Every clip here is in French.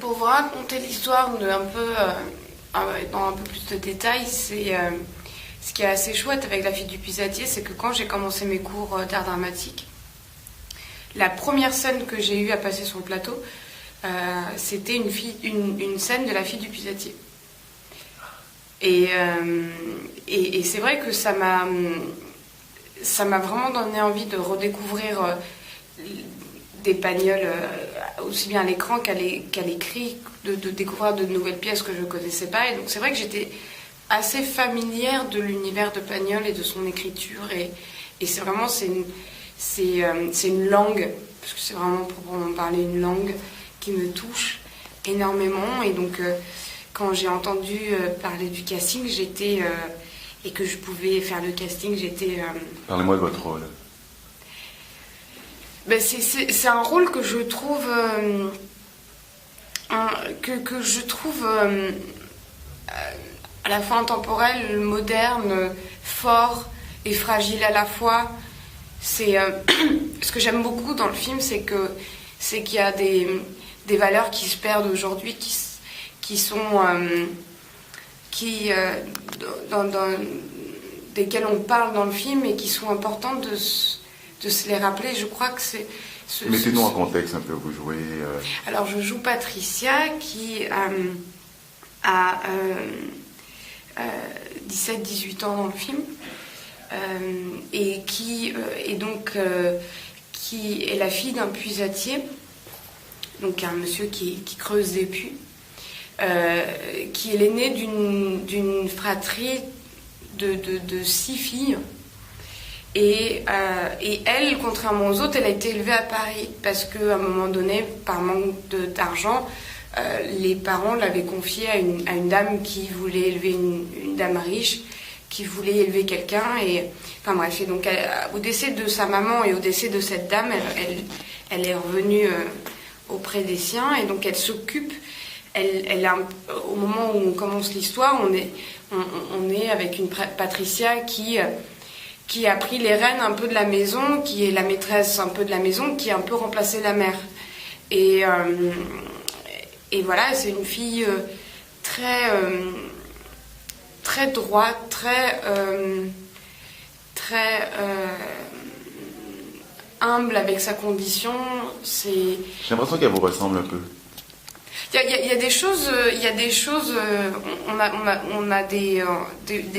pour vous raconter l'histoire dans un peu plus de détails, c'est ce qui est assez chouette avec La fille du puisatier, c'est que quand j'ai commencé mes cours d'art dramatique, la première scène que j'ai eu à passer sur le plateau, c'était une scène de La fille du puisatier. Et c'est vrai que ça m'a vraiment donné envie de redécouvrir des Pagnol, aussi bien à l'écran qu'à l'écrit, de découvrir de nouvelles pièces que je ne connaissais pas. Et donc c'est vrai que j'étais assez familière de l'univers de Pagnol et de son écriture. Et c'est vraiment, c'est une langue, parce que c'est vraiment proprement parler une langue qui me touche énormément. Et donc quand j'ai entendu parler du casting, et que je pouvais faire le casting, j'étais... Parlez-moi de votre rôle. Ben c'est un rôle que je trouve que je trouve à la fois intemporel, moderne, fort et fragile à la fois. C'est ce que j'aime beaucoup dans le film, c'est qu'il y a des valeurs qui se perdent aujourd'hui, desquelles on parle dans le film et qui sont importantes de se les rappeler. Je crois que c'est... Mettez-nous en contexte un peu, vous jouez... Alors, je joue Patricia, qui a 17-18 ans dans le film, et qui est la fille d'un puisatier, donc un monsieur qui creuse des puits, qui est l'aînée d'une fratrie de 6 filles. Et elle, contrairement aux autres, elle a été élevée à Paris parce qu'à un moment donné, par manque d'argent, les parents l'avaient confiée à une dame qui voulait élever une dame riche, qui voulait élever quelqu'un. Et enfin bref, et donc au décès de sa maman et au décès de cette dame, elle est revenue auprès des siens, et donc elle s'occupe. Au moment où on commence l'histoire, on est avec une Patricia qui a pris les rênes un peu de la maison, qui est la maîtresse un peu de la maison, qui a un peu remplacé la mère. Et voilà, c'est une fille très droite, très humble avec sa condition. J'ai l'impression qu'elle vous ressemble un peu. Il y a des choses, on a des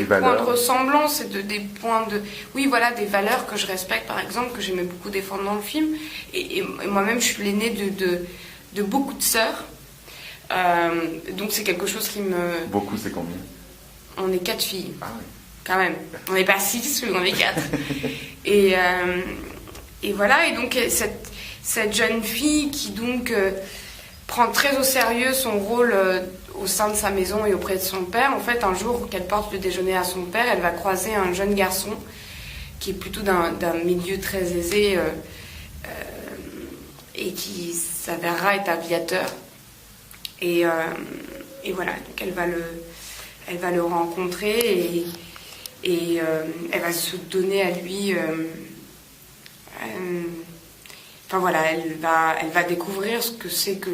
points de ressemblance et des points de... Oui, voilà, des valeurs que je respecte, par exemple, que j'aimais beaucoup défendre dans le film. Et moi-même, je suis l'aînée de beaucoup de sœurs. Donc c'est quelque chose qui me... Beaucoup, c'est combien? On est 4 filles. Ah oui. Quand même. On n'est pas 6, mais on est 4. et voilà, et donc cette jeune fille qui donc... prend très au sérieux son rôle au sein de sa maison et auprès de son père. En fait, un jour qu'elle porte le déjeuner à son père, elle va croiser un jeune garçon qui est plutôt d'un milieu très aisé et qui s'avérera être aviateur. Et voilà, donc elle va le rencontrer et elle va se donner à lui... Enfin voilà, elle va découvrir ce que c'est que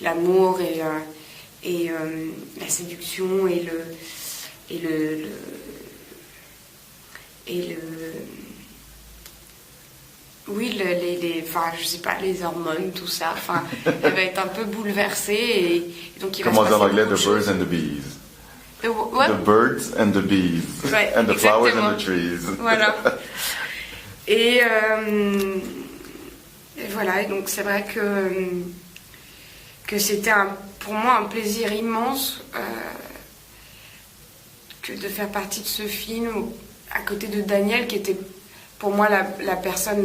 l'amour et la séduction et enfin je sais pas, les hormones, tout ça. Enfin, elle va être un peu bouleversée et donc il va se passer en anglais, beaucoup the de choses. birds and the bees. What? The birds and the bees. Ouais, and the exactement. flowers and the trees. Voilà. Et voilà, et donc c'est vrai que c'était pour moi un plaisir immense que de faire partie de ce film à côté de Daniel, qui était pour moi la personne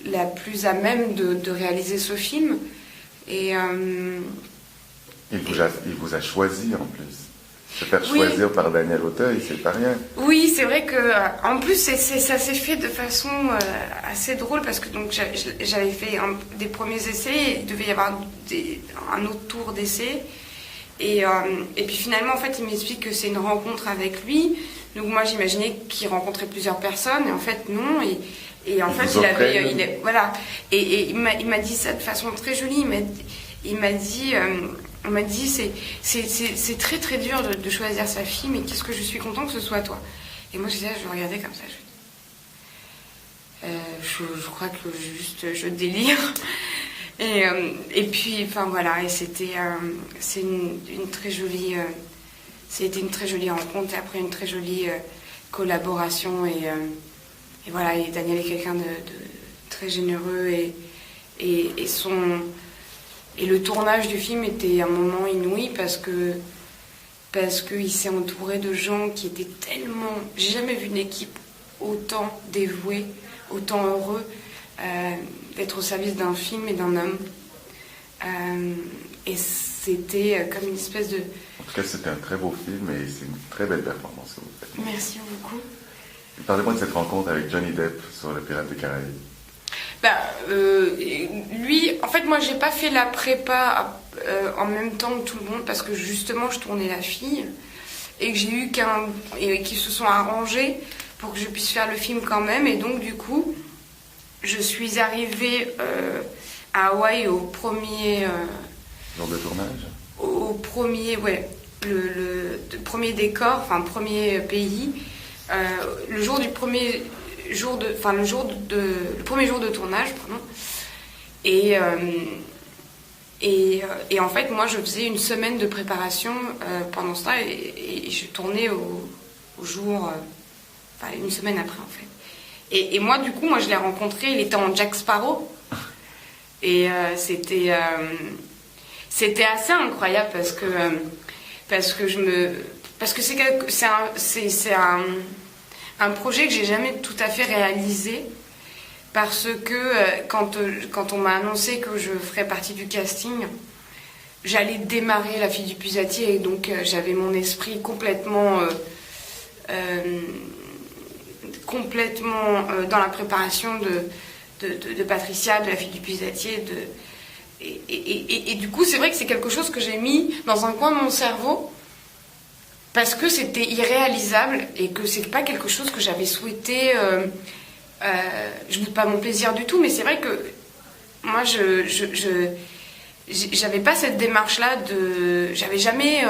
la plus à même de réaliser ce film. Et il vous a choisi en plus. Se faire choisir par Daniel Auteuil, c'est pas rien. Oui, c'est vrai que en plus ça s'est fait de façon assez drôle parce que donc j'avais fait des premiers essais et il devait y avoir un autre tour d'essais et puis finalement en fait il m'explique que c'est une rencontre avec lui. Donc moi j'imaginais qu'il rencontrait plusieurs personnes et en fait non, Et en fait, voilà. Et il m'a dit ça de façon très jolie. Il m'a dit, c'est très très dur de choisir sa fille, mais qu'est-ce que je suis content que ce soit toi. Et moi, je le regardais comme ça. Je crois que juste je délire. Et puis, enfin voilà. Et c'est une très jolie. C'était une très jolie rencontre. Et après, une très jolie collaboration. Et voilà. Et Daniel est quelqu'un de très généreux et le tournage du film était un moment inouï parce qu'il s'est entouré de gens qui étaient tellement... J'ai jamais vu une équipe autant dévouée, autant heureux d'être au service d'un film et d'un homme. Et c'était comme une espèce de... En tout cas, c'était un très beau film et c'est une très belle performance que vous faites. Merci beaucoup. Parlez-moi de cette rencontre avec Johnny Depp sur Le Pirate des Caraïbes. Lui, en fait, moi, j'ai pas fait la prépa en même temps que tout le monde parce que justement, je tournais La Fille et que j'ai eu qui se sont arrangés pour que je puisse faire le film quand même. Et donc, du coup, je suis arrivée à Hawaï au premier jour de tournage. Au premier, ouais, le premier décor, enfin premier pays, le jour du premier. Le premier jour de tournage, pardon. Et en fait, moi, je faisais une semaine de préparation pendant ce temps et je tournais au jour, une semaine après, en fait. Et moi, du coup, je l'ai rencontré, il était en Jack Sparrow. Et c'était assez incroyable parce que c'est un projet que j'ai jamais tout à fait réalisé parce que quand on m'a annoncé que je ferais partie du casting, j'allais démarrer La Fille du Pusatier et donc j'avais mon esprit complètement dans la préparation de Patricia, de La Fille du Pusatier, et du coup c'est vrai que c'est quelque chose que j'ai mis dans un coin de mon cerveau parce que c'était irréalisable et que c'est pas quelque chose que j'avais souhaité. Je boude pas mon plaisir du tout, mais c'est vrai que moi j'avais pas cette démarche-là j'avais jamais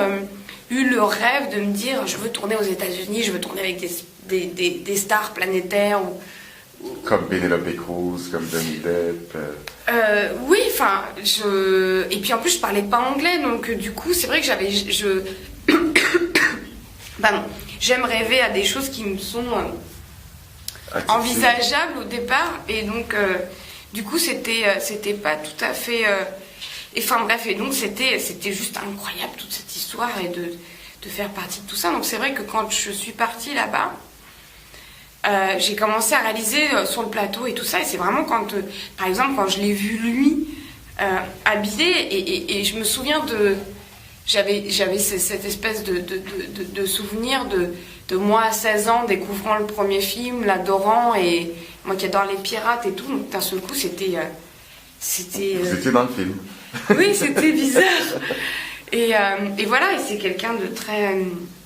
eu le rêve de me dire je veux tourner aux États-Unis, je veux tourner avec des stars planétaires comme Penelope Cruz, comme Johnny Depp. Oui, enfin, et puis en plus je parlais pas anglais, donc du coup c'est vrai que j'aime rêver à des choses qui me sont envisageables au départ, et donc du coup c'était pas tout à fait. Et donc c'était juste incroyable toute cette histoire et de faire partie de tout ça. Donc c'est vrai que quand je suis partie là-bas, j'ai commencé à réaliser sur le plateau et tout ça, et c'est vraiment par exemple quand je l'ai vu lui habillé, et je me souviens j'avais cette espèce de souvenir de moi à 16 ans découvrant le premier film, l'adorant, et moi qui adore les pirates et tout, donc d'un seul coup c'était Vous étiez dans le film. Oui, c'était bizarre. Et voilà, et c'est quelqu'un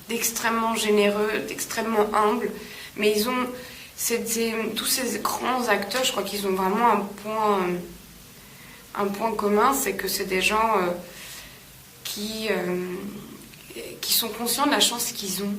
d'extrêmement généreux, d'extrêmement humble. Mais tous ces grands acteurs, je crois qu'ils ont vraiment un point commun, c'est que c'est des gens qui sont conscients de la chance qu'ils ont